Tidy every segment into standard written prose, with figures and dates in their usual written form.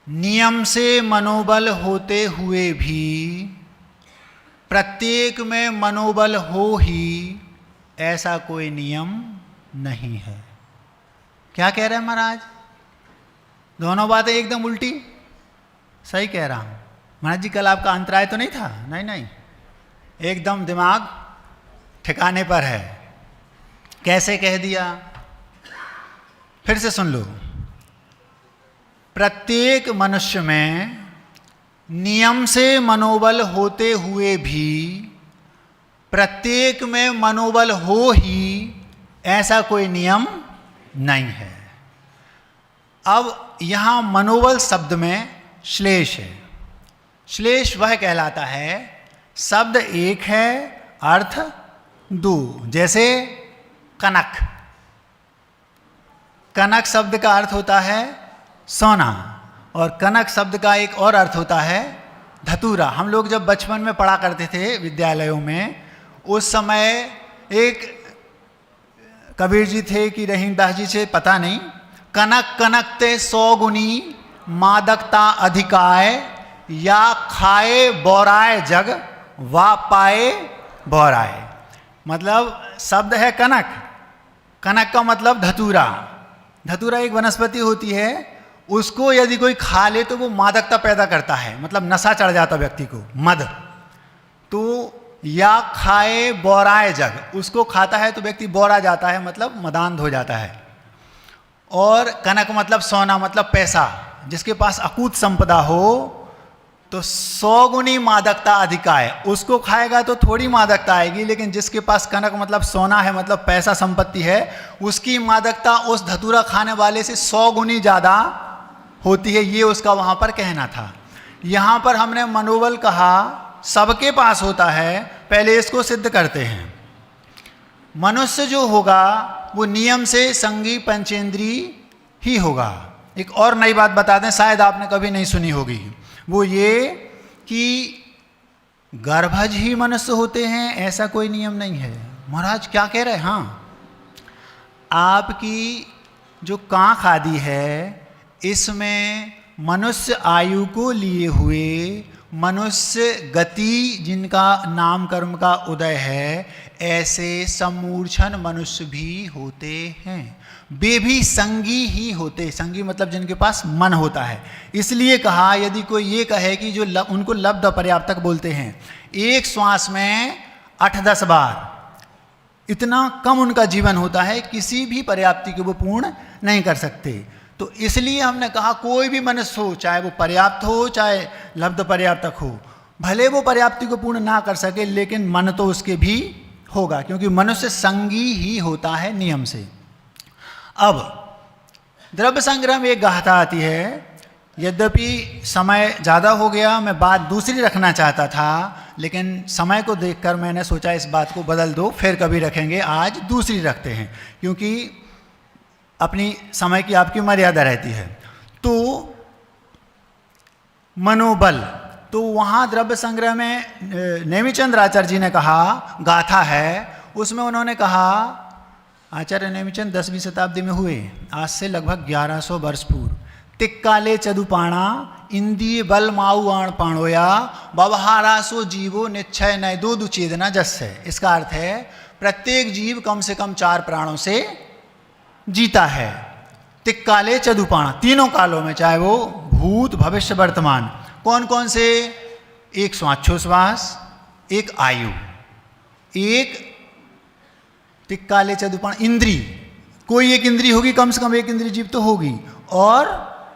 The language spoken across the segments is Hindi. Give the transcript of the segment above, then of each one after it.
नियम से मनोबल होते हुए भी प्रत्येक में मनोबल हो ही, ऐसा कोई नियम नहीं है। क्या कह रहे हैं महाराज? दोनों बातें एकदम उल्टी। सही कह रहा हूं महाराज जी? कल आपका अंतराय तो नहीं था? नहीं नहीं, एकदम दिमाग ठिकाने पर है। कैसे कह दिया? फिर से सुन लो। प्रत्येक मनुष्य में नियम से मनोबल होते हुए भी प्रत्येक में मनोबल हो ही, ऐसा कोई नियम नहीं है। अब यहां मनोबल शब्द में श्लेष है। श्लेष वह कहलाता है, शब्द एक है, अर्थ दो। जैसे कनक, कनक शब्द का अर्थ होता है सोना, और कनक शब्द का एक और अर्थ होता है धतूरा। हम लोग जब बचपन में पढ़ा करते थे विद्यालयों में, उस समय एक कबीर जी थे कि रहीमदास जी से पता नहीं, कनक कनक ते 100 गुनी मादकता अधिकाय, या खाए बोराए जग वा पाए बोराए। मतलब शब्द है कनक, कनक का मतलब धतूरा। धतूरा एक वनस्पति होती है, उसको यदि कोई खा ले तो वो मादकता पैदा करता है, मतलब नशा चढ़ जाता व्यक्ति को, मद। तो या खाए बोराए जग, उसको खाता है तो व्यक्ति बोरा जाता है, मतलब मदान्ध हो जाता है। और कनक मतलब सोना, मतलब पैसा। जिसके पास अकूत संपदा हो तो 100 गुनी मादकता अधिकाय, उसको खाएगा तो थोड़ी मादकता आएगी, लेकिन जिसके पास कनक मतलब सोना है, मतलब पैसा संपत्ति है, उसकी मादकता उस धतूरा खाने वाले से 100 गुनी ज़्यादा होती है। ये उसका वहाँ पर कहना था। यहाँ पर हमने मनोबल कहा सबके पास होता है, पहले इसको सिद्ध करते हैं। मनुष्य जो होगा वो नियम से संगी पंचेंद्री ही होगा। एक और नई बात बता दें, शायद आपने कभी नहीं सुनी होगी, वो ये कि गर्भज ही मनुष्य होते हैं, ऐसा कोई नियम नहीं है। महाराज क्या कह रहे हैं? हाँ, आपकी जो कांख आदि है, इसमें मनुष्य आयु को लिए हुए, मनुष्य गति जिनका नाम कर्म का उदय है, ऐसे सम्मूर्छन मनुष्य भी होते हैं। वे भी संगी ही होते। संगी मतलब जिनके पास मन होता है। इसलिए कहा, यदि कोई ये कहे कि जो उनको लब्ध अपर्याप्तक बोलते हैं, एक श्वास में 8-10 बार, इतना कम उनका जीवन होता है, किसी भी पर्याप्ति को वो पूर्ण नहीं कर सकते। तो इसलिए हमने कहा कोई भी मनुष्य हो, चाहे वो पर्याप्त हो चाहे लब्ध पर्याप्तक हो, भले वो पर्याप्ति को पूर्ण ना कर सके, लेकिन मन तो उसके भी होगा, क्योंकि मनुष्य संगी ही होता है नियम से। अब द्रव्य संग्रह में एक गाथा आती है, यद्यपि समय ज़्यादा हो गया, मैं बात दूसरी रखना चाहता था, लेकिन समय को देखकर मैंने सोचा इस बात को बदल दो, फिर कभी रखेंगे, आज दूसरी रखते हैं, क्योंकि अपनी समय की आपकी मर्यादा रहती है। तो मनोबल, तो वहाँ द्रव्य संग्रह में नेमिचंद्र आचार्य जी ने कहा, गाथा है, उसमें उन्होंने कहा, आचार्य नेमिचंद 10वीं शताब्दी में हुए, आज से लगभग 1100 वर्ष पूर्व। तिक्काले चदुपाणा इंद्रिय बल माऊ आण पाणोया बवहारासो जीवो निश्चय नय दो दुचेदना जस्से। इसका अर्थ है प्रत्येक जीव कम से कम 4 प्राणों से जीता है। तिक्काले चदुपाणा, तीनों कालों में, चाहे वो भूत भविष्य वर्तमान। कौन कौन से? एक श्वासोच्छ्वास, एक आयु, एक तिक्काले चदुपाण इंद्री, कोई एक इंद्री होगी, कम से कम एक इंद्री जीव तो होगी, और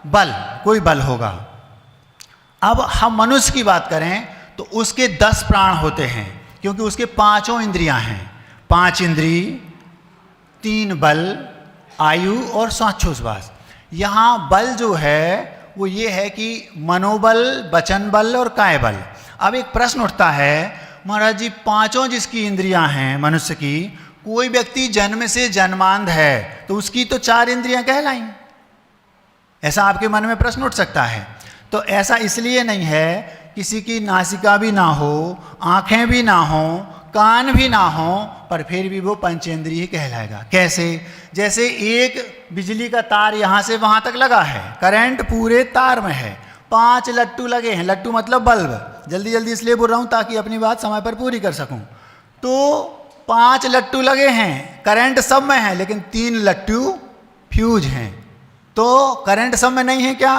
बल, कोई बल होगा। अब हम मनुष्य की बात करें तो उसके 10 प्राण होते हैं, क्योंकि उसके 5 इंद्रियां हैं, 5 इंद्री, 3 बल, आयु और श्वासोच्छ्वास। यहाँ बल जो है वो ये है कि मनोबल, वचन बल और काय बल। अब एक प्रश्न उठता है, महाराज जी 5 जिसकी इंद्रियां हैं मनुष्य की, कोई व्यक्ति जन्म से जन्मांध है तो उसकी तो 4 इंद्रियां कहलाई, ऐसा आपके मन में प्रश्न उठ सकता है। तो ऐसा इसलिए नहीं है, किसी की नासिका भी ना हो, आँखें भी ना हो, कान भी ना हो पर फिर भी वो पंचेंद्रिय कहलाएगा। कैसे? जैसे एक बिजली का तार यहाँ से वहाँ तक लगा है, करंट पूरे तार में है, 5 लट्टू लगे हैं, लट्टू मतलब बल्ब, जल्दी जल्दी इसलिए बोल रहा हूँ ताकि अपनी बात समय पर पूरी कर सकूँ। तो 5 लट्टू लगे हैं, करंट सब में है, लेकिन 3 लट्टू फ्यूज हैं। तो करंट सब में नहीं है क्या?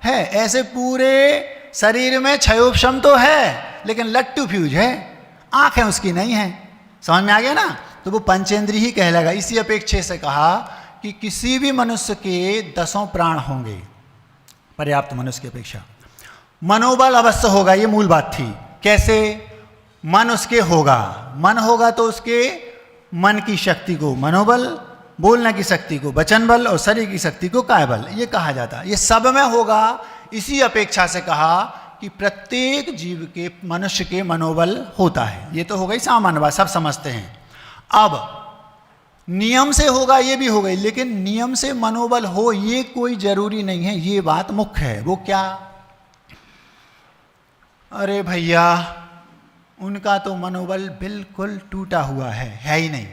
है। ऐसे पूरे शरीर में क्षयोपशम तो है, लेकिन लट्टू फ्यूज है, आंखें उसकी नहीं है। समझ में आ गया ना? तो वो पंचेंद्रिय ही कहलाएगा। इसी अपेक्षा से कहा कि किसी भी मनुष्य के 10 प्राण होंगे, पर्याप्त मनुष्य की अपेक्षा। मनोबल अवश्य होगा, ये मूल बात थी। कैसे? मन उसके होगा, मन होगा तो उसके मन की शक्ति को मनोबल, बोलने की शक्ति को वचन बल और शरीर की शक्ति को काय बल, ये कहा जाता है। ये सब में होगा। इसी अपेक्षा से कहा कि प्रत्येक जीव के, मनुष्य के मनोबल होता है। ये तो हो गई सामान्य बात, सब समझते हैं। अब नियम से होगा ये भी हो गई, लेकिन नियम से मनोबल हो ये कोई जरूरी नहीं है। ये बात मुख्य है। वो क्या? अरे भैया उनका तो मनोबल बिल्कुल टूटा हुआ है ही नहीं।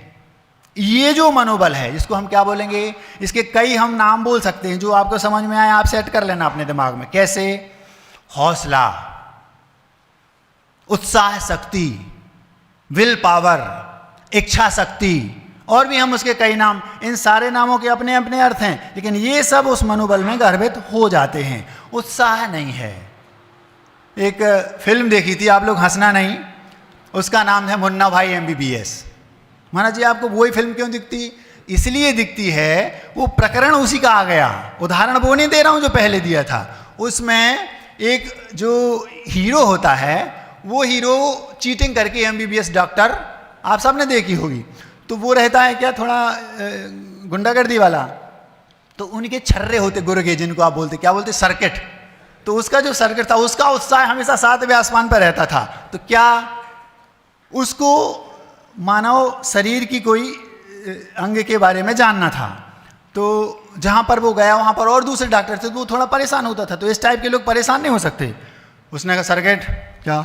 ये जो मनोबल है, इसको हम क्या बोलेंगे? इसके कई हम नाम बोल सकते हैं, जो आपको समझ में आए आप सेट कर लेना अपने दिमाग में। कैसे? हौसला, उत्साह शक्ति, विल पावर, इच्छा शक्ति, और भी हम उसके कई नाम, इन सारे नामों के अपने अपने अर्थ हैं, लेकिन ये सब उस मनोबल में गर्भित हो जाते हैं। उत्साह नहीं है। एक फिल्म देखी थी, आप लोग हंसना नहीं, उसका नाम है मुन्ना भाई MBBS। महाराज जी आपको वही फिल्म क्यों दिखती? इसलिए दिखती है, वो प्रकरण उसी का आ गया। उदाहरण वो नहीं दे रहा हूं जो पहले दिया था। उसमें एक जो हीरो होता है, वो हीरो चीटिंग करके MBBS डॉक्टर, आप सबने देखी होगी, तो वो रहता है क्या, थोड़ा गुंडागर्दी वाला। तो उनके छर्रे होते गुर्गे, जिनको आप बोलते, क्या बोलते, सर्किट। तो उसका जो सर्किट था, उसका उत्साह हमेशा 7वें आसमान पर रहता था। तो क्या उसको मानव शरीर की कोई अंग के बारे में जानना था। तो जहाँ पर वो गया वहाँ पर और दूसरे डॉक्टर थे, तो वो थोड़ा परेशान होता था। तो इस टाइप के लोग परेशान नहीं हो सकते। उसने कहा सर्किट क्या?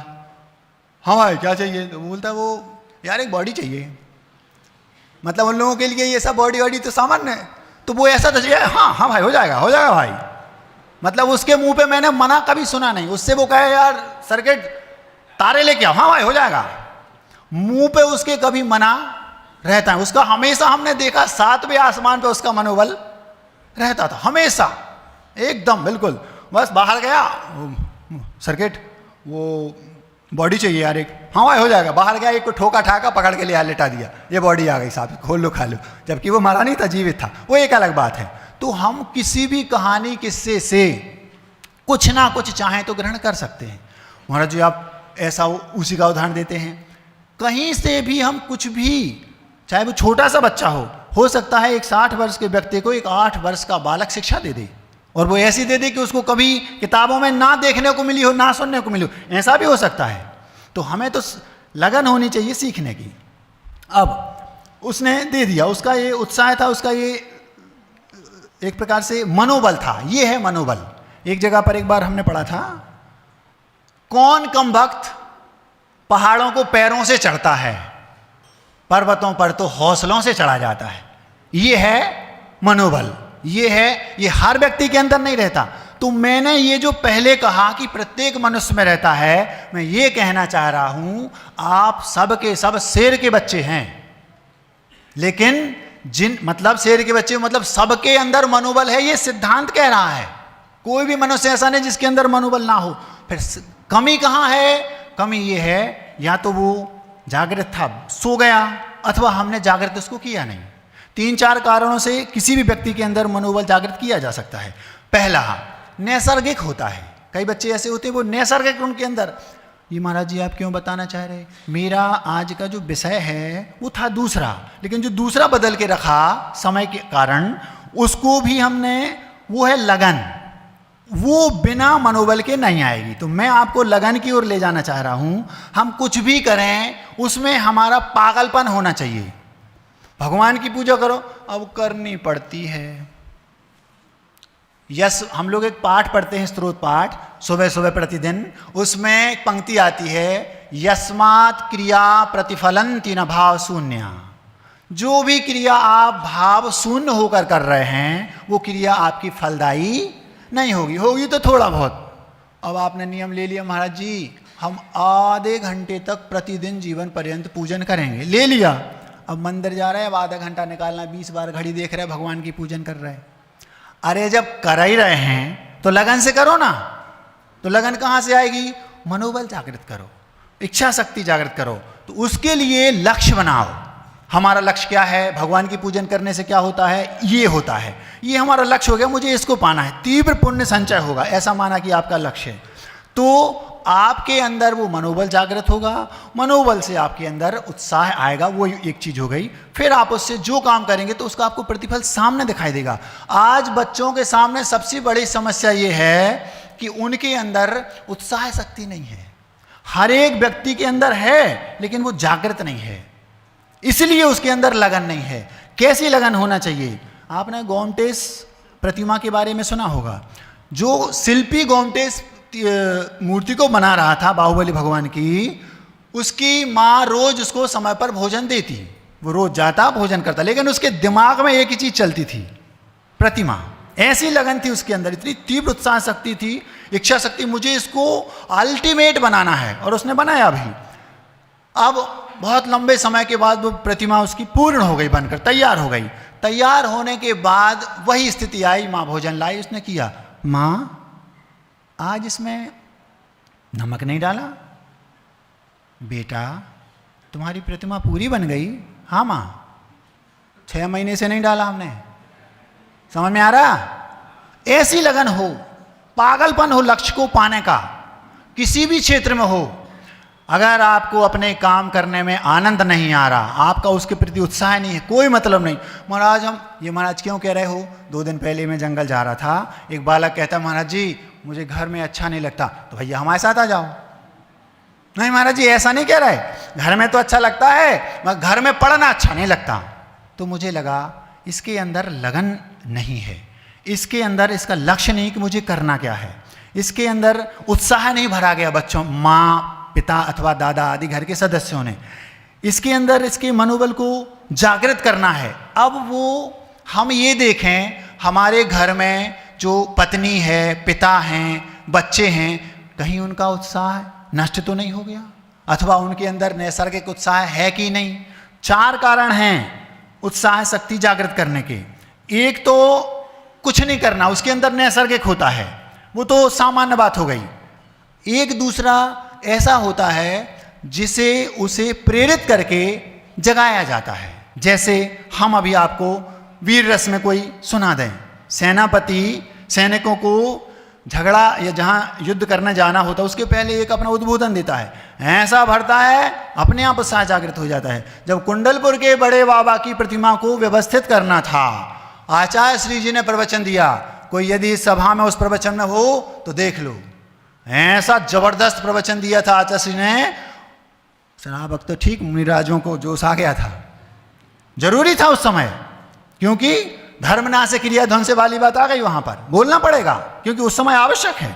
हाँ भाई क्या चाहिए? तो बोलता वो यार एक बॉडी चाहिए। मतलब उन लोगों के लिए ये सब बॉडी वॉडी तो सामान्य है। तो वो ऐसा तो चाहिए, हाँ हाँ भाई हो जाएगा भाई। मतलब उसके मुंह पे मैंने मना कभी सुना नहीं। उससे वो कहे यार सर्किट तारे लेके आओ, हाँ भाई हो जाएगा। मुंह पे उसके कभी मना रहता है। उसका हमेशा हमने देखा 7वें आसमान पे उसका मनोबल रहता था, हमेशा एकदम बिल्कुल। बस बाहर गया, सर्किट वो बॉडी चाहिए यार एक, हाँ भाई हो जाएगा। बाहर गया, एक को ठोका ठाका पकड़ के लिया, लेटा दिया, ये बॉडी आ गई साहब, खोल लो खा लो। जबकि वो मरा नहीं था, जीवित था। वो एक अलग बात है। तो हम किसी भी कहानी किस्से से कुछ ना कुछ चाहें तो ग्रहण कर सकते हैं। महाराज जी आप ऐसा उसी का उदाहरण देते हैं। कहीं से भी हम कुछ भी, चाहे वो छोटा सा बच्चा हो सकता है एक 60 वर्ष के व्यक्ति को एक 8 वर्ष का बालक शिक्षा दे दे, और वो ऐसी दे दे कि उसको कभी किताबों में ना देखने को मिली हो, ना सुनने को मिली हो, ऐसा भी हो सकता है। तो हमें तो लगन होनी चाहिए सीखने की। अब उसने दे दिया, उसका ये उत्साह था, उसका ये एक प्रकार से मनोबल था। ये है मनोबल। एक जगह पर एक बार हमने पढ़ा था, कौन कम भक्त पहाड़ों को पैरों से चढ़ता है, पर्वतों पर तो हौसलों से चढ़ा जाता है। ये है मनोबल। ये है, ये हर व्यक्ति के अंदर नहीं रहता। तो मैंने ये जो पहले कहा कि प्रत्येक मनुष्य में रहता है, मैं ये कहना चाह रहा हूं आप सब के सब शेर के बच्चे हैं। लेकिन जिन मतलब शेर के बच्चे मतलब सबके अंदर मनोबल है, ये सिद्धांत कह रहा है। कोई भी मनुष्य ऐसा नहीं जिसके अंदर मनोबल ना हो। फिर कमी कहाँ है? कमी ये है, या तो वो जागृत था, सो गया, अथवा हमने जागृत उसको किया नहीं। 3-4 कारणों से किसी भी व्यक्ति के अंदर मनोबल जागृत किया जा सकता है। पहला नैसर्गिक होता है। कई बच्चे ऐसे होते हैं वो नैसर्गिक उनके अंदर। ये महाराज जी आप क्यों बताना चाह रहे? मेरा आज का जो विषय है वो था दूसरा, लेकिन जो दूसरा बदल के रखा समय के कारण, उसको भी हमने, वो है लगन। वो बिना मनोबल के नहीं आएगी। तो मैं आपको लगन की ओर ले जाना चाह रहा हूं। हम कुछ भी करें उसमें हमारा पागलपन होना चाहिए। भगवान की पूजा करो, अब करनी पड़ती है, यस, हम लोग एक पाठ पढ़ते हैं, स्तोत्र पाठ, सुबह सुबह प्रतिदिन। उसमें एक पंक्ति आती है, यस्मात् क्रिया प्रतिफलंति न भाव शून्य। जो भी क्रिया आप भाव शून्य होकर कर रहे हैं वो क्रिया आपकी फलदायी नहीं होगी, होगी तो थोड़ा बहुत। अब आपने नियम ले लिया, महाराज जी हम आधे घंटे तक प्रतिदिन जीवन पर्यंत पूजन करेंगे, ले लिया। अब मंदिर जा रहे हैं, अब आधा घंटा निकालना, 20 बार घड़ी देख रहे हैं, भगवान की पूजन कर रहे हैं। अरे जब कर ही रहे हैं तो लगन से करो ना। तो लगन कहाँ से आएगी? मनोबल जागृत करो, इच्छा शक्ति जागृत करो। तो उसके लिए लक्ष्य बनाओ। हमारा लक्ष्य क्या है? भगवान की पूजन करने से क्या होता है? ये होता है, ये हमारा लक्ष्य हो गया, मुझे इसको पाना है, तीव्र पुण्य संचय होगा, ऐसा माना कि आपका लक्ष्य है। तो आपके अंदर वो मनोबल जागृत होगा, मनोबल से आपके अंदर उत्साह आएगा, वो एक चीज हो गई। फिर आप उससे जो काम करेंगे तो उसका आपको प्रतिफल सामने दिखाई देगा। आज बच्चों के सामने सबसे बड़ी समस्या ये है कि उनके अंदर उत्साह शक्ति नहीं है। हर एक व्यक्ति के अंदर है लेकिन वो जागृत नहीं है, इसलिए उसके अंदर लगन नहीं है। कैसी लगन होना चाहिए? आपने गोमटेश प्रतिमा के बारे में सुना होगा। जो शिल्पी गोमटेश मूर्ति को बना रहा था बाहुबली भगवान की, उसकी माँ रोज उसको समय पर भोजन देती, वो रोज जाता भोजन करता, लेकिन उसके दिमाग में एक ही चीज चलती थी, प्रतिमा। ऐसी लगन थी उसके अंदर, इतनी तीव्र उत्साह शक्ति थी, इच्छा शक्ति, मुझे इसको अल्टीमेट बनाना है, और उसने बनाया भी। अब बहुत लंबे समय के बाद वो प्रतिमा उसकी पूर्ण हो गई, बनकर तैयार हो गई। तैयार होने के बाद वही स्थिति आई, माँ भोजन लाई, उसने किया, माँ आज इसमें नमक नहीं डाला। बेटा तुम्हारी प्रतिमा पूरी बन गई। हाँ माँ, 6 महीने से नहीं डाला हमने। समझ में आ रहा? ऐसी लगन हो, पागलपन हो लक्ष्य को पाने का, किसी भी क्षेत्र में हो। अगर आपको अपने काम करने में आनंद नहीं आ रहा, आपका उसके प्रति उत्साह नहीं है, कोई मतलब नहीं। महाराज हम ये, महाराज क्यों कह रहे हो? 2 दिन पहले मैं जंगल जा रहा था, एक बालक कहता, महाराज जी मुझे घर में अच्छा नहीं लगता। तो भैया हमारे साथ आ जाओ। नहीं महाराज जी ऐसा नहीं कह रहे, घर में तो अच्छा लगता है, मगर घर में पढ़ना अच्छा नहीं लगता। तो मुझे लगा इसके अंदर लगन नहीं है, इसके अंदर इसका लक्ष्य नहीं कि मुझे करना क्या है, इसके अंदर उत्साह नहीं भरा गया बच्चों, माँ पिता अथवा दादा आदि घर के सदस्यों ने। इसके अंदर इसके मनोबल को जागृत करना है। अब वो हम ये देखें, हमारे घर में जो पत्नी है, पिता हैं, बच्चे हैं, कहीं उनका उत्साह नष्ट तो नहीं हो गया, अथवा उनके अंदर नैसर्गिक उत्साह है कि नहीं। 4 कारण हैं उत्साह शक्ति जागृत करने के। एक तो कुछ नहीं करना, उसके अंदर नैसर्गिक होता है, वो तो सामान्य बात हो गई। एक दूसरा ऐसा होता है जिसे उसे प्रेरित करके जगाया जाता है। जैसे हम अभी आपको वीर रस में कोई सुना दें, सेनापति सैनिकों को झगड़ा या जहाँ युद्ध करने जाना होता है उसके पहले एक अपना उद्बोधन देता है, ऐसा भरता है अपने आप उत्साह जागृत हो जाता है। जब कुंडलपुर के बड़े बाबा की प्रतिमा को व्यवस्थित करना था, आचार्य श्री जी ने प्रवचन दिया, कोई यदि सभा में उस प्रवचन में हो तो देख लो, ऐसा जबरदस्त प्रवचन दिया था आचार्य श्री ने। शराब तो ठीक, मुनिराजों को जोश आ गया था, जरूरी था उस समय, क्योंकि धर्मनाश क्रिया ध्वंस वाली बात आ गई, वहां पर बोलना पड़ेगा क्योंकि उस समय आवश्यक है।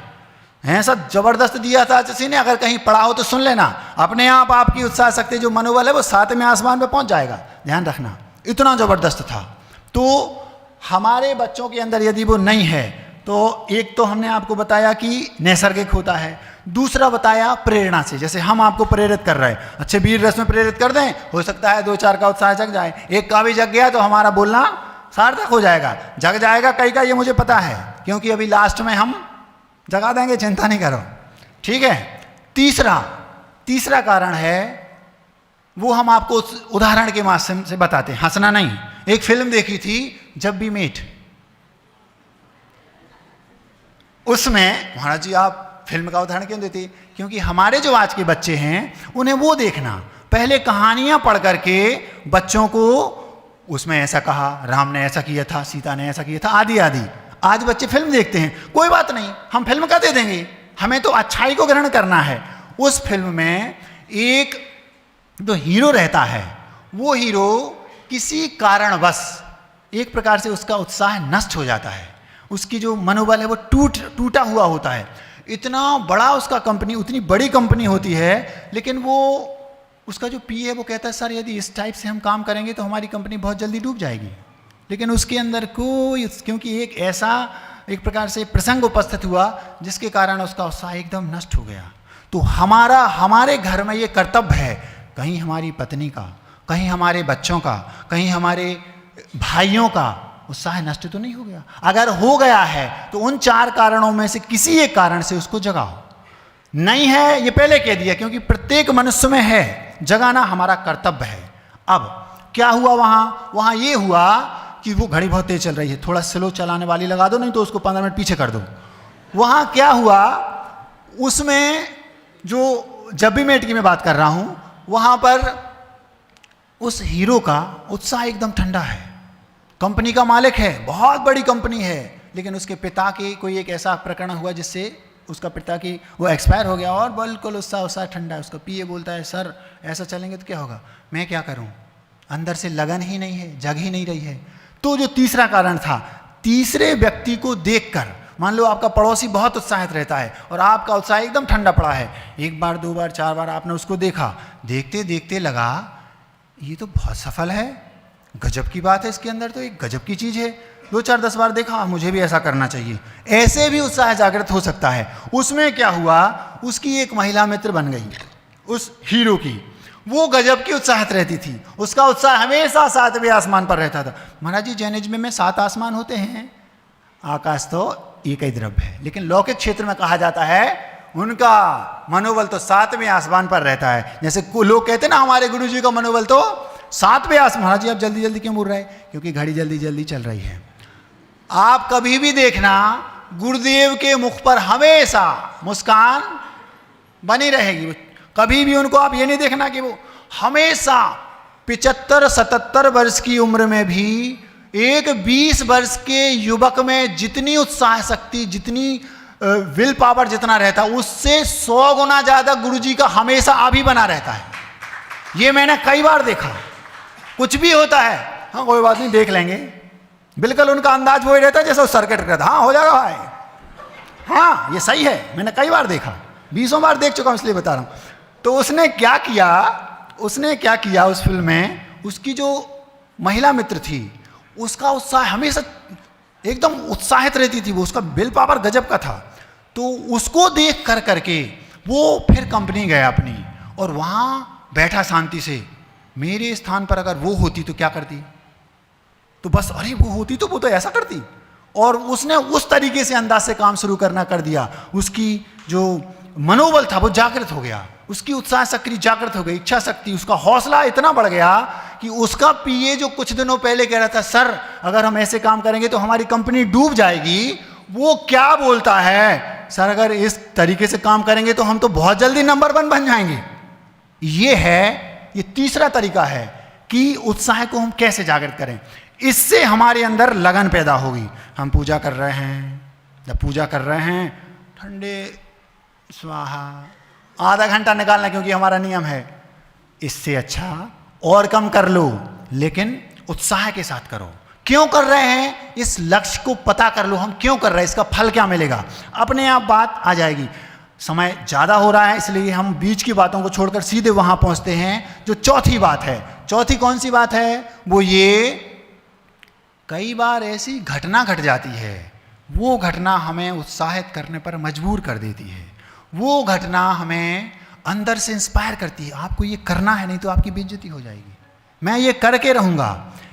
ऐसा जबरदस्त दिया था आचार्य ने, अगर कहीं पढ़ा हो तो सुन लेना, अपने आप आपकी उत्साह शक्ति जो मनोबल है वो 7वें आसमान पे पहुंच जाएगा, ध्यान रखना, इतना जबरदस्त था। तो हमारे बच्चों के अंदर यदि वो नहीं है तो एक तो हमने आपको बताया कि नैसर्गिक होता है, दूसरा बताया प्रेरणा से, जैसे हम आपको प्रेरित कर रहे हैं, अच्छे वीर रस में प्रेरित कर दें, हो सकता है 2-4 का उत्साह जग जाए, एक का भी जग गया तो हमारा बोलना सार्थक हो जाएगा, जग जाएगा कई का, ये मुझे पता है, क्योंकि अभी लास्ट में हम जगा देंगे, चिंता नहीं करो, ठीक है। तीसरा कारण है वो हम आपको उदाहरण के माध्यम से बताते हैं, हंसना नहीं। एक फिल्म देखी थी जब वी मेट, उसमें महाराज जी आप फिल्म का उदाहरण क्यों देते? क्योंकि हमारे जो आज के बच्चे हैं उन्हें वो देखना, पहले कहानियां पढ़ करके बच्चों को उसमें ऐसा कहा, राम ने ऐसा किया था, सीता ने ऐसा किया था, आदि आदि। आज बच्चे फिल्म देखते हैं, कोई बात नहीं, हम फिल्म का दे देंगे, हमें तो अच्छाई को ग्रहण करना है। उस फिल्म में एक जो हीरो रहता है, वो हीरो किसी कारणवश एक प्रकार से उसका उत्साह नष्ट हो जाता है, उसकी जो मनोबल है वो टूटा हुआ होता है। इतना बड़ा उसका कंपनी, उतनी बड़ी कंपनी होती है, लेकिन वो उसका जो पीए है वो कहता है सर यदि इस टाइप से हम काम करेंगे तो हमारी कंपनी बहुत जल्दी डूब जाएगी। लेकिन उसके अंदर कोई, क्योंकि एक प्रकार से प्रसंग उपस्थित हुआ जिसके कारण उसका उत्साह एकदम नष्ट हो गया। तो हमारे घर में ये कर्तव्य है, कहीं हमारी पत्नी का, कहीं हमारे बच्चों का, कहीं हमारे भाइयों का उत्साह नष्ट तो नहीं हो गया। अगर हो गया है तो उन 4 कारणों में से किसी एक कारण से उसको जगाओ। नहीं है ये पहले कह दिया, क्योंकि प्रत्येक मनुष्य में है, जगाना हमारा कर्तव्य है। अब क्या हुआ वहां ये हुआ कि वो घड़ी बहुत तेज चल रही है, थोड़ा स्लो चलाने वाली लगा दो, नहीं तो उसको 15 मिनट पीछे कर दो। वहां क्या हुआ, उसमें जो जब भी मैं की मैं बात कर रहा हूं, वहां पर उस हीरो का उत्साह एकदम ठंडा है। कंपनी का मालिक है, बहुत बड़ी कंपनी है, लेकिन उसके पिता की कोई एक ऐसा प्रकरण हुआ जिससे उसका पिता की वो एक्सपायर हो गया और बिल्कुल उत्साह ठंडा है। उसका पीए बोलता है सर ऐसा चलेंगे तो क्या होगा, मैं क्या करूं, अंदर से लगन ही नहीं है, जग ही नहीं रही है। तो जो तीसरा कारण था, तीसरे व्यक्ति को देखकर, मान लो आपका पड़ोसी बहुत उत्साहित रहता है और आपका उत्साह एकदम ठंडा पड़ा है, 1 बार 2 बार 4 बार आपने उसको देखा, देखते देखते लगा ये तो बहुत सफल है, गजब की बात है, इसके अंदर तो एक गजब की चीज है, 2 4 10 बार देखा, मुझे भी ऐसा करना चाहिए, ऐसे भी उत्साह जागृत हो सकता है। उसमें क्या हुआ, उसकी एक महिला मित्र बन गई उस हीरो की, वो गजब की उत्साहित रहती थी, उसका उत्साह हमेशा 7वें आसमान पर रहता था। महाराज जी जैनिज्म में 7 आसमान होते हैं, आकाश तो एक ही द्रव्य है, लेकिन लौकिक क्षेत्र में कहा जाता है उनका मनोबल तो 7वें आसमान पर रहता है। जैसे लोग कहते हैं ना हमारे गुरु जी का मनोबल तो 7वें आसमान। महाराज जी आप जल्दी जल्दी क्यों मुड़ रहे हैं, क्योंकि घड़ी जल्दी जल्दी चल रही है। आप कभी भी देखना गुरुदेव के मुख पर हमेशा मुस्कान बनी रहेगी, कभी भी उनको आप ये नहीं देखना कि वो हमेशा 75-77 वर्ष की उम्र में भी एक 20 वर्ष के युवक में जितनी उत्साह शक्ति, जितनी विल पावर जितना रहता है, उससे 100 गुना ज्यादा गुरुजी का हमेशा अभी बना रहता है। ये मैंने कई बार देखा। कुछ भी होता है, हाँ कोई बात नहीं देख लेंगे, बिल्कुल उनका अंदाज वही रहता है जैसा सर्किट करता, हाँ हो जाएगा भाई, हाँ ये सही है, मैंने कई बार देखा, 20 बार देख चुका हूं इसलिए बता रहा हूं। तो उसने क्या किया उस फिल्म में, उसकी जो महिला मित्र थी उसका उत्साह हमेशा एकदम उत्साहित रहती थी, वो उसका विल पावर गजब का था। तो उसको देख करके वो फिर कंपनी गया अपनी और वहां बैठा शांति से। मेरे स्थान पर अगर वो होती तो क्या करती, तो बस अरे वो होती तो वो तो ऐसा करती। और उसने उस तरीके से अंदाज से काम शुरू करना कर दिया, उसकी जो मनोबल था वो जागृत हो गया, उसकी उत्साह शक्ति जागृत हो गई, इच्छा शक्ति, उसका हौसला इतना बढ़ गया कि उसका पीए जो कुछ दिनों पहले कह रहा था सर अगर हम ऐसे काम करेंगे तो हमारी कंपनी डूब जाएगी, वो क्या बोलता है, सर अगर इस तरीके से काम करेंगे तो हम तो बहुत जल्दी नंबर 1 बन जाएंगे। ये तीसरा तरीका है कि उत्साह को हम कैसे जागृत करें। इससे हमारे अंदर लगन पैदा होगी। हम पूजा कर रहे हैं, जब पूजा कर रहे हैं ठंडे स्वाहा आधा घंटा निकालना, क्योंकि हमारा नियम है, इससे अच्छा और कम कर लो, लेकिन उत्साह के साथ करो। क्यों कर रहे हैं, इस लक्ष्य को पता कर लो, हम क्यों कर रहे हैं, इसका फल क्या मिलेगा, अपने आप बात आ जाएगी। समय ज़्यादा हो रहा है इसलिए हम बीच की बातों को छोड़कर सीधे वहां पहुंचते हैं जो चौथी बात है। चौथी कौन सी बात है, वो ये कई बार ऐसी घटना घट जाती है, वो घटना हमें उत्साहित करने पर मजबूर कर देती है, वो घटना हमें अंदर से इंस्पायर करती है, आपको ये करना है नहीं तो आपकी बेइज्जती हो जाएगी, मैं ये करके रहूंगा।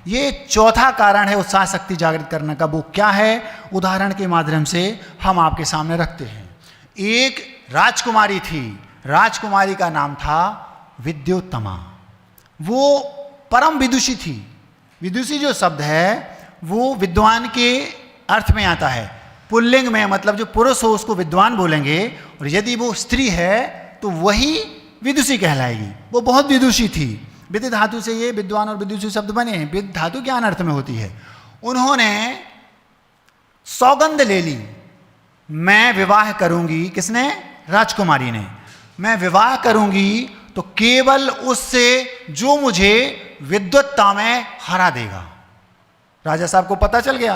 ये चौथा कारण है उत्साह शक्ति जागृत करने का। वो क्या है, उदाहरण के माध्यम से हम आपके सामने रखते हैं। एक राजकुमारी थी, राजकुमारी का नाम था विद्योत्तमा। वो परम विदुषी थी। विदुषी जो शब्द है वो विद्वान के अर्थ में आता है, पुल्लिंग में, मतलब जो पुरुष हो उसको विद्वान बोलेंगे, और यदि वो स्त्री है तो वही विदुषी कहलाएगी। वो बहुत विदुषी थी। विद धातु से ये विद्वान और विदुषी शब्द बने हैं। विद धातु ज्ञान अर्थ में होती है। उन्होंने सौगंध ले ली, मैं विवाह करूंगी, किसने, राजकुमारी ने, मैं विवाह करूंगी तो केवल उससे जो मुझे विद्वत्ता में हरा देगा। राजा साहब को पता चल गया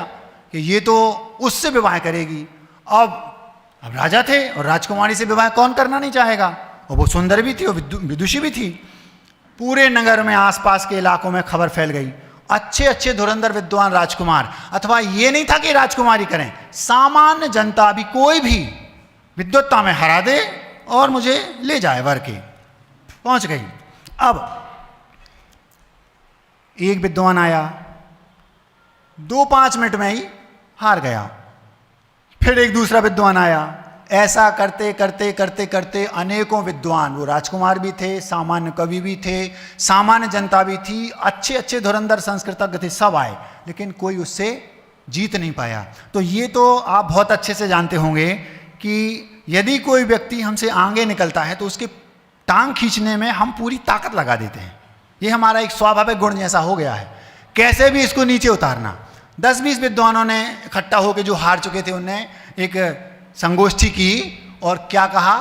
कि ये तो उससे विवाह करेगी। अब राजा थे और राजकुमारी से विवाह कौन करना नहीं चाहेगा, और वो सुंदर भी थी और विदुषी भी थी। पूरे नगर में आसपास के इलाकों में खबर फैल गई, अच्छे अच्छे धुरंधर विद्वान राजकुमार, अथवा ये नहीं था कि राजकुमारी करें, सामान्य जनता भी कोई भी विद्वत्ता में हरा दे और मुझे ले जाए वर के, पहुंच गई। अब एक विद्वान आया, 2-5 मिनट में ही हार गया। फिर एक दूसरा विद्वान आया, ऐसा करते करते करते करते अनेकों विद्वान, वो राजकुमार भी थे, सामान्य कवि भी थे, सामान्य जनता भी थी, अच्छे अच्छे धुरंधर संस्कृतज्ञ थे, सब आए, लेकिन कोई उससे जीत नहीं पाया। तो ये तो आप बहुत अच्छे से जानते होंगे कि यदि कोई व्यक्ति हमसे आगे निकलता है तो उसके टांग खींचने में हम पूरी ताकत लगा देते हैं। ये हमारा एक स्वाभाविक गुण जैसा हो गया है, कैसे भी इसको नीचे उतारना। 10-20 विद्वानों ने इकट्ठा होकर, जो हार चुके थे, उनने एक संगोष्ठी की और क्या कहा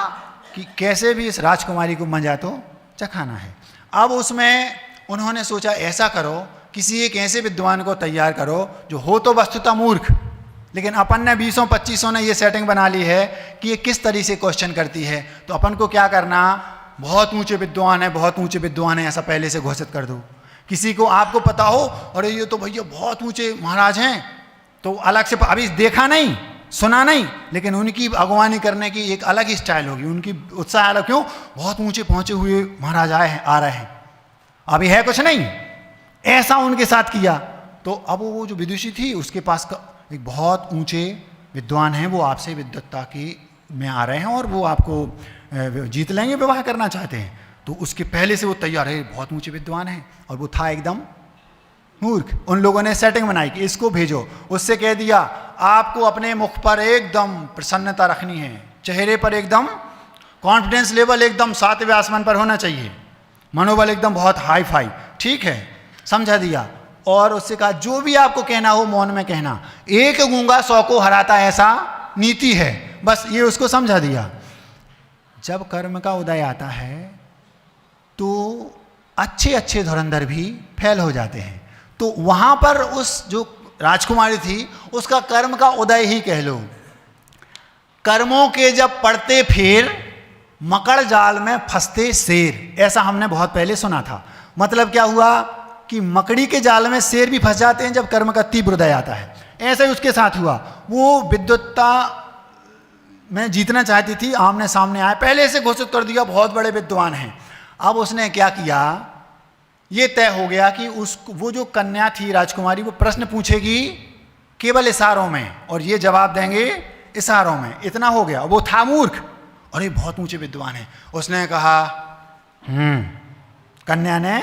कि कैसे भी इस राजकुमारी को मजा तो चखाना है। अब उसमें उन्होंने सोचा, ऐसा करो, किसी एक ऐसे विद्वान को तैयार करो जो हो तो वस्तुतः मूर्ख, लेकिन अपन ने 20-25 ने ये सेटिंग बना ली है कि ये किस तरीके से क्वेश्चन करती है, तो अपन को क्या करना, बहुत ऊंचे विद्वान है, बहुत ऊंचे विद्वान है, ऐसा पहले से घोषित कर दो। किसी को आपको पता हो, अरे ये तो भैया बहुत ऊंचे महाराज हैं, तो अलग से, अभी देखा नहीं सुना नहीं, लेकिन उनकी अगवानी करने की एक अलग ही स्टाइल होगी, उनकी उत्साह अलग। क्यों? बहुत ऊंचे पहुंचे हुए महाराज आ रहे हैं, अभी है कुछ नहीं, ऐसा उनके साथ किया। तो अब वो जो विदुषी थी, उसके पास एक बहुत ऊंचे विद्वान हैं, वो आपसे विद्वत्ता की में आ रहे हैं और वो आपको जीत लेंगे, विवाह करना चाहते हैं। तो उसके पहले से वो तैयार है, बहुत ऊंचे विद्वान हैं, और वो था एकदम मूर्ख। उन लोगों ने सेटिंग बनाई कि इसको भेजो, उससे कह दिया आपको अपने मुख पर एकदम प्रसन्नता रखनी है, चेहरे पर एकदम कॉन्फिडेंस लेवल एकदम 7वें आसमान पर होना चाहिए, मनोबल एकदम बहुत हाई फाई, ठीक है, समझा दिया। और उससे कहा जो भी आपको कहना हो मौन में कहना, एक गूंगा 100 को हराता, ऐसा नीति है, बस ये उसको समझा दिया। जब कर्म का उदय आता है तो अच्छे अच्छे धुरंधर भी फेल हो जाते हैं। तो वहां पर उस जो राजकुमारी थी, उसका कर्म का उदय ही कह लो। कर्मों के जब पड़ते फेर, मकड़ जाल में फंसते शेर, ऐसा हमने बहुत पहले सुना था। मतलब क्या हुआ कि मकड़ी के जाल में शेर भी फंस जाते हैं जब कर्म का तीव्र उदय आता है। ऐसा ही उसके साथ हुआ, वो विद्वत्ता में जीतना चाहती थी, आमने सामने आए, पहले से घोषित कर दिया बहुत बड़े विद्वान हैं। अब उसने क्या किया, ये तय हो गया कि वो जो कन्या थी राजकुमारी, वो प्रश्न पूछेगी केवल इशारों में और ये जवाब देंगे इशारों में, इतना हो गया। वो था मूर्ख, अरे बहुत ऊंचे विद्वान है, उसने कहा कन्या ने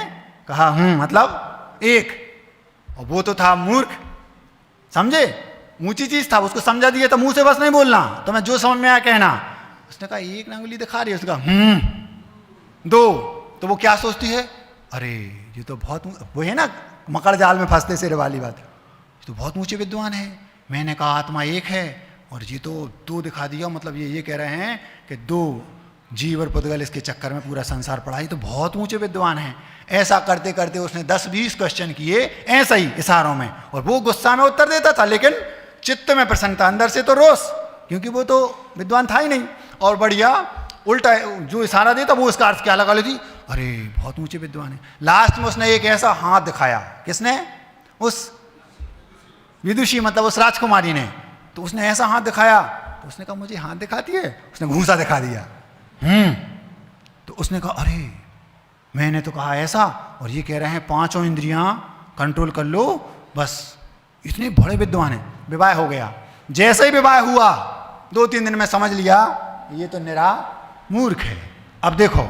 कहा मतलब एक, और वो तो था मूर्ख, समझे, ऊंची चीज था, उसको समझा दिया, तो मुंह से बस नहीं बोलना, तो मैं जो समझ में आया कहना। उसने कहा एक उंगली दिखा रही है, उसका 2, तो वो क्या सोचती है, अरे ये तो बहुत, वो है ना मकड़ जाल में फंसते शेर वाली बात, तो बहुत ऊंचे विद्वान है। मैंने कहा आत्मा एक है और ये तो 2 दिखा दिया, मतलब ये कह रहे हैं कि 2 जीव और पुद्गल इसके चक्कर में पूरा संसार पड़ा, तो बहुत ऊंचे विद्वान हैं। ऐसा करते करते उसने 10-20 क्वेश्चन किए ऐसा ही इशारों में, और वो गुस्सा में उत्तर देता था, लेकिन चित्त में प्रसन्नता, अंदर से तो रोष, क्योंकि वो तो विद्वान था ही नहीं। और बढ़िया उल्टा जो इशारा देता वो उसका अर्थ क्या लगा लेती, अरे बहुत ऊंचे विद्वान है। लास्ट में उसने एक ऐसा हाथ दिखाया, किसने, उस विदुषी मतलब उस राजकुमारी ने, तो उसने ऐसा हाथ दिखाया, तो उसने कहा मुझे हाथ दिखाती है, उसने घूंसा दिखा दिया। तो उसने कहा अरे मैंने तो कहा ऐसा, और ये कह रहे हैं 5 इंद्रियां कंट्रोल कर लो, बस इतने बड़े विद्वान हैं। विवाह हो गया। जैसे ही विवाह हुआ 2-3 दिन में समझ लिया ये तो निरा मूर्ख है। अब देखो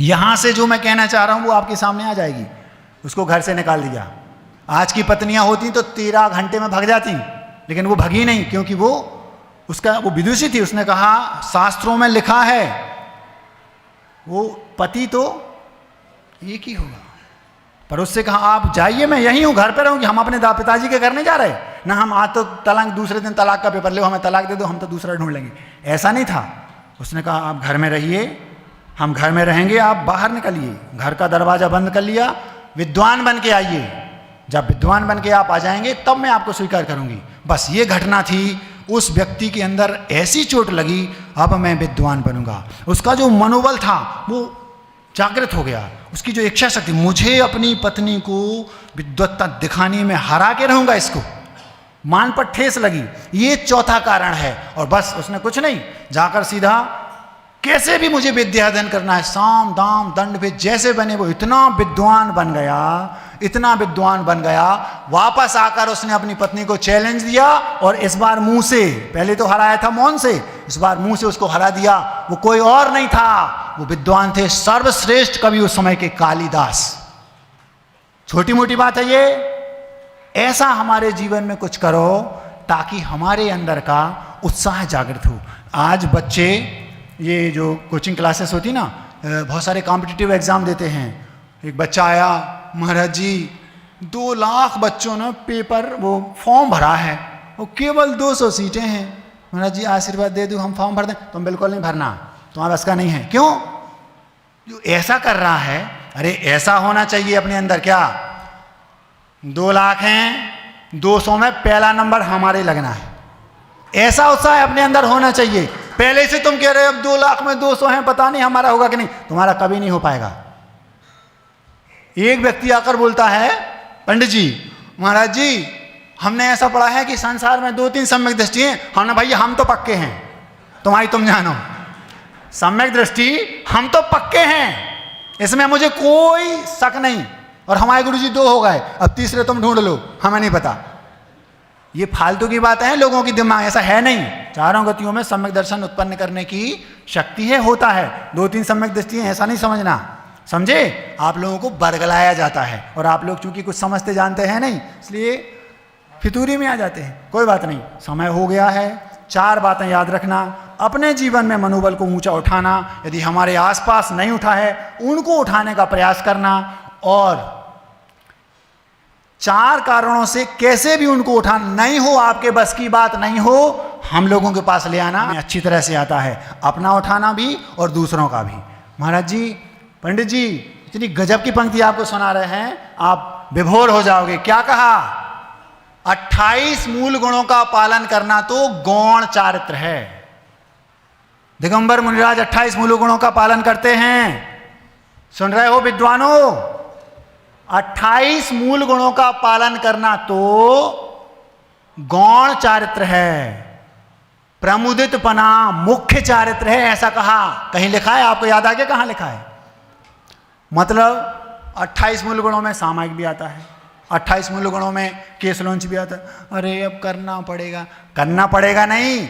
यहां से जो मैं कहना चाह रहा हूं वो आपके सामने आ जाएगी। उसको घर से निकाल दिया। आज की पत्नियां होती तो 13 घंटे में भाग जाती, लेकिन वो भगी नहीं, क्योंकि वो विदुषी थी। उसने कहा शास्त्रों में लिखा है वो पति तो एक ही होगा, पर उससे कहा आप जाइए, मैं यहीं हूं, घर पे रहूंगी, हम अपने पिताजी के घर नहीं जा रहे ना, हम आज तो तलाक, दूसरे दिन तलाक का पेपर ले, हमें तलाक दे दो, हम तो दूसरा ढूंढ लेंगे। ऐसा नहीं था। उसने कहा आप घर में रहिए, हम घर में रहेंगे, आप बाहर निकलिए। घर का दरवाजा बंद कर लिया, विद्वान बन के आइए, जब विद्वान बन के आप आ जाएंगे तब मैं आपको स्वीकार करूंगी। बस ये घटना थी, उस व्यक्ति के अंदर ऐसी चोट लगी, अब मैं विद्वान बनूंगा। उसका जो मनोबल था वो जागृत हो गया, उसकी जो इच्छा शक्ति, मुझे अपनी पत्नी को विद्वत्ता दिखाने में हरा के रहूंगा, इसको मान पर ठेस लगी, ये चौथा कारण है। और बस उसने कुछ नहीं, जाकर सीधा कैसे भी मुझे विद्या अध्ययन करना है, साम दाम दंड भेद जैसे बने वो इतना विद्वान बन गया, इतना विद्वान बन गया। वापस आकर उसने अपनी पत्नी को चैलेंज दिया और इस बार मुंह से, पहले तो हराया था मौन से, इस बार मुंह से उसको हरा दिया। वो कोई और नहीं था, वो विद्वान थे सर्वश्रेष्ठ कवि उस समय के कालिदास। छोटी मोटी बात है ये। ऐसा हमारे जीवन में कुछ करो ताकि हमारे अंदर का उत्साह जागृत हो। आज बच्चे ये जो कोचिंग क्लासेस होती ना, बहुत सारे कॉम्पिटिटिव एग्जाम देते हैं। एक बच्चा आया, महाराज जी 2 लाख बच्चों ने पेपर वो फॉर्म भरा है, वो केवल 200 सीटें हैं, महाराज जी आशीर्वाद दे दूँ हम फॉर्म भर दें। तुम बिल्कुल नहीं भरना, तुम्हारा बस का नहीं है। क्यों? जो ऐसा कर रहा है, अरे ऐसा होना चाहिए अपने अंदर। क्या 2 लाख हैं, 200 में पहला नंबर हमारे लगना है, ऐसा उत्साह अपने अंदर होना चाहिए। पहले से तुम कह रहे हो अब 2 लाख में 200 हैं, पता नहीं हमारा होगा कि नहीं, तुम्हारा कभी नहीं हो पाएगा। एक व्यक्ति आकर बोलता है, पंडित जी महाराज जी हमने ऐसा पढ़ा है कि संसार में 2-3 सम्यक दृष्टि हैं। हमने भैया हम तो पक्के हैं, तुम्हारी तुम जानो। सम्यक दृष्टि हम तो पक्के हैं, इसमें मुझे कोई शक नहीं। और हमारे गुरु जी 2 हो गए, अब तीसरे तुम ढूंढ लो, हमें नहीं पता। ये फालतू की बातें हैं, लोगों की दिमाग ऐसा है नहीं। चारों गतियों में सम्यक दर्शन उत्पन्न करने की शक्ति है, होता है। 2-3 सम्यक दृष्टि ऐसा नहीं समझना, समझे? आप लोगों को बरगलाया जाता है और आप लोग चूंकि कुछ समझते जानते हैं नहीं, इसलिए फितूरी में आ जाते हैं। कोई बात नहीं, समय हो गया है। 4 बातें याद रखना। अपने जीवन में मनोबल को ऊंचा उठाना, यदि हमारे आसपास नहीं उठा है उनको उठाने का प्रयास करना, और 4 कारणों से कैसे भी उनको उठाना, नहीं हो आपके बस की बात, नहीं हो हम लोगों के पास ले आना अच्छी तरह से आता है, अपना उठाना भी और दूसरों का भी। महाराज जी, पंडित जी इतनी गजब की पंक्ति आपको सुना रहे हैं, आप विभोर हो जाओगे। क्या कहा? 28 मूल गुणों का पालन करना तो गौण चारित्र है। दिगंबर मुनिराज 28 मूल गुणों का पालन करते हैं। सुन रहे हो विद्वानों? 28 मूल गुणों का पालन करना तो गौण चारित्र है, प्रमुदितपना मुख्य चारित्र है, ऐसा कहा। कहीं लिखा है? आपको याद आ गया कहां लिखा है? मतलब 28 मूल गुणों में सामायिक भी आता है, 28 मूल गुणों में केसलोंच भी आता है। अरे अब करना पड़ेगा, करना पड़ेगा नहीं,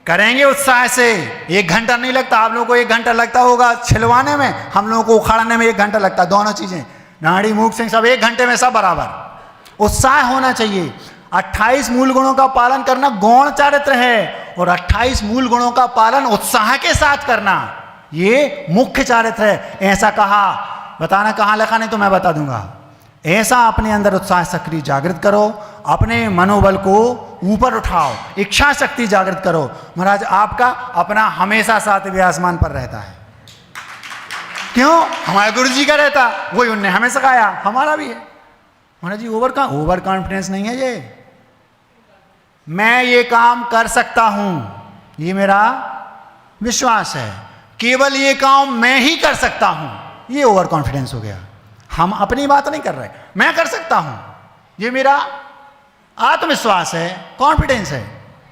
करेंगे उत्साह से। 1 घंटा नहीं लगता, आप लोगों को 1 घंटा लगता होगा छिलवाने में, हम लोगों को उखाड़ने में 1 घंटा लगता है। दोनों चीजें, नाड़ी मूक सिंह सब 1 घंटे में सब बराबर। उत्साह होना चाहिए। 28 मूल गुणों का पालन करना गौण चारित्र है, और 28 मूल गुणों का पालन उत्साह के साथ करना ये मुख्य चारित्र है, ऐसा कहा। बताना कहां लिखा, नहीं तो मैं बता दूंगा। ऐसा अपने अंदर उत्साह सक्रिय जागृत करो, अपने मनोबल को ऊपर उठाओ, इच्छा शक्ति जागृत करो। महाराज आपका अपना हमेशा सातवें आसमान पर रहता है। क्यों? हमारे गुरु जी का रहता, वही उनने हमें सिखाया, हमारा भी है। महाराज जी ओवर कॉन्फिडेंस नहीं है ये, मैं ये काम कर सकता हूं, ये मेरा विश्वास है, केवल ये काम मैं ही कर सकता हूं, ये ओवर कॉन्फिडेंस हो गया। हम अपनी बात नहीं कर रहे, मैं कर सकता हूं, ये मेरा आत्मविश्वास है, कॉन्फिडेंस है।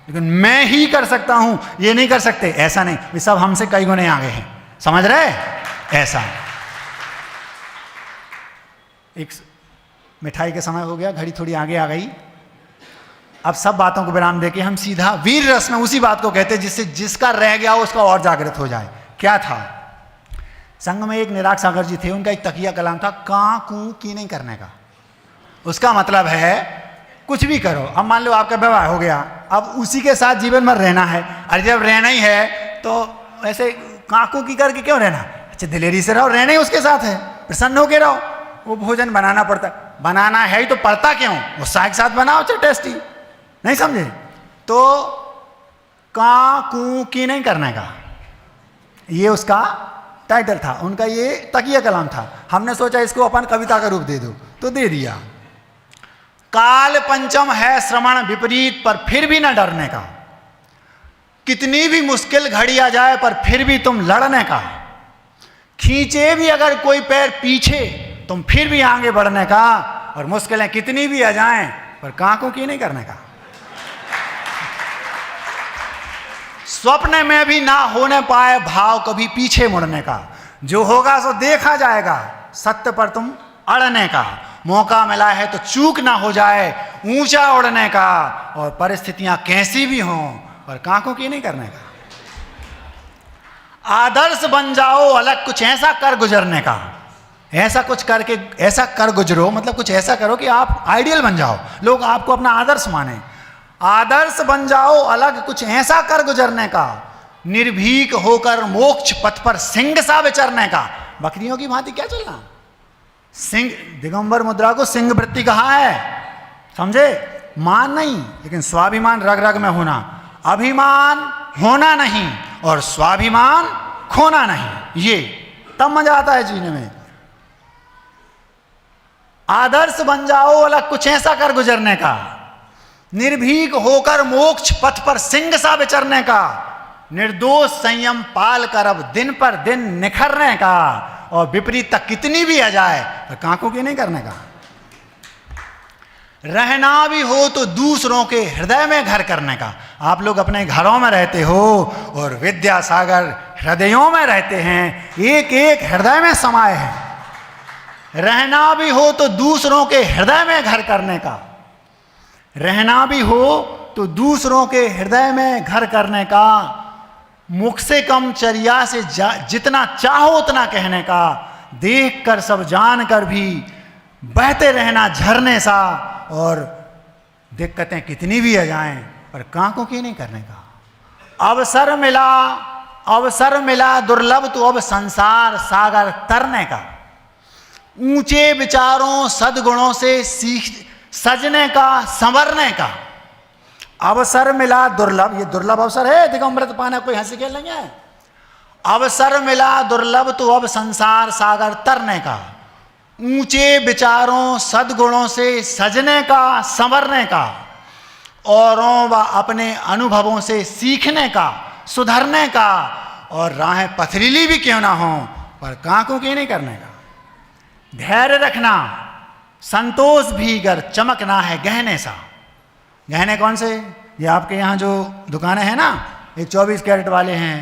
लेकिन मैं ही कर सकता हूं, ये नहीं कर सकते, ऐसा नहीं। ये सब हमसे कई गुने आगे हैं, समझ रहे? ऐसा। एक मिठाई का समय हो गया, घड़ी थोड़ी आगे आ गई। अब सब बातों को विराम देके हम सीधा वीर रस में उसी बात को कहते हैं जिससे जिसका रह गया उसका और जागृत हो जाए। क्या था? संघ में एक निराग सागर जी थे, उनका एक तकिया कलाम था, कां कू की नहीं करने का। उसका मतलब है कुछ भी करो। अब मान लो आपका विवाह हो गया, अब उसी के साथ जीवन में रहना है। अरे जब रहना ही है तो ऐसे काकू की करके क्यों रहना? अच्छा दिलेरी से रहो, रहना ही उसके साथ है, प्रसन्न होके रहो। वो भोजन बनाना पड़ता, बनाना है ही तो पड़ता क्यों? उत्साह के साथ बनाओ, चाहे टेस्टी। नहीं समझे? तो काकू की नहीं करने का ये उसका टाइटल था, उनका ये तकिया कलाम था। हमने सोचा इसको अपन कविता का रूप दे दो, तो दे दिया। काल पंचम है श्रवण विपरीत, पर फिर भी न डरने का। कितनी भी मुश्किल घड़ी आ जाए पर फिर भी तुम लड़ने का। खींचे भी अगर कोई पैर पीछे तुम फिर भी आगे बढ़ने का। और मुश्किलें कितनी भी आ जाएं पर कांकों की नहीं करने का। स्वप्न में भी ना होने पाए भाव कभी पीछे मुड़ने का। जो होगा सो देखा जाएगा, सत्य पर तुम अड़ने का। मौका मिला है तो चूक ना हो जाए ऊंचा उड़ने का। और परिस्थितियां कैसी भी हों पर कांकों की नहीं करने का। आदर्श बन जाओ अलग कुछ ऐसा कर गुजरने का। ऐसा कुछ करके ऐसा कर गुजरो, मतलब कुछ ऐसा करो कि आप आइडियल बन जाओ, लोग आपको अपना आदर्श माने। आदर्श बन जाओ अलग कुछ ऐसा कर गुजरने का। निर्भीक होकर मोक्ष पथ पर सिंह सा विचरने का। बकरियों की भांति क्या चलना। सिंह, दिगंबर मुद्रा को सिंह वृत्ति कहा है, समझे। मान नहीं लेकिन स्वाभिमान रग रग में होना। अभिमान होना नहीं और स्वाभिमान खोना नहीं, ये तब मजा आता है जीने में। आदर्श बन जाओ अलग कुछ ऐसा कर गुजरने का। निर्भीक होकर मोक्ष पथ पर सिंह सा विचरने का। निर्दोष संयम पाल कर अब दिन पर दिन निखरने का। और विपरीत तक कितनी भी आ जाए तो कांकों की नहीं करने का। रहना भी हो तो दूसरों के हृदय में घर करने का। आप लोग अपने घरों में रहते हो और विद्यासागर हृदयों में रहते हैं, एक एक हृदय में समाये हैं। रहना भी हो तो दूसरों के हृदय में घर करने का। रहना भी हो तो दूसरों के हृदय में घर करने का। मुख से कम चर्या से जितना चाहो उतना कहने का। देख कर सब जान कर भी बहते रहना झरने सा। और दिक्कतें कितनी भी आ जाएं पर कांकों की नहीं करने का। अवसर मिला दुर्लभ तो अब संसार सागर तरने का। ऊंचे विचारों सद्गुणों से सीख सजने का, संवरने का। अवसर मिला दुर्लभ, ये दुर्लभ अवसर है दिगंबरत पाना, कोई हंसी खेल नहीं है। अवसर मिला दुर्लभ तो अब संसार सागर तरने का। ऊंचे विचारों सद्गुणों से सजने का, संवरने का। औरों व अपने अनुभवों से सीखने का, सुधरने का। और राहें पथरीली भी क्यों ना हो पर कांकों की नहीं करने का। धैर्य रखना, संतोष भी गर चमकना है गहने सा। गहने कौन से? ये आपके यहाँ जो दुकानें हैं ना, एक 24 कैरेट वाले हैं,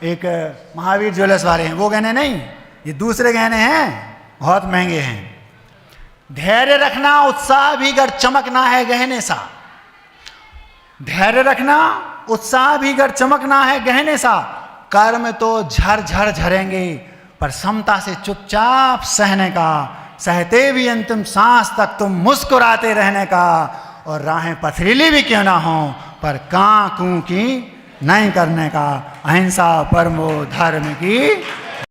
एक महावीर ज्वेलर्स वाले हैं, वो गहने नहीं, ये दूसरे गहने हैं, बहुत महंगे हैं। धैर्य रखना, उत्साह भी गर चमकना है गहने सा। धैर्य रखना, उत्साह भी गर चमकना है गहने सा। कर्म तो झर झर झरेंगे पर समता से चुपचाप सहने का। सहते भी अंतिम सांस तक तुम मुस्कुराते रहने का। और राहें पथरीली भी क्यों ना हो पर कांकू की नहीं करने का। अहिंसा परमो धर्म की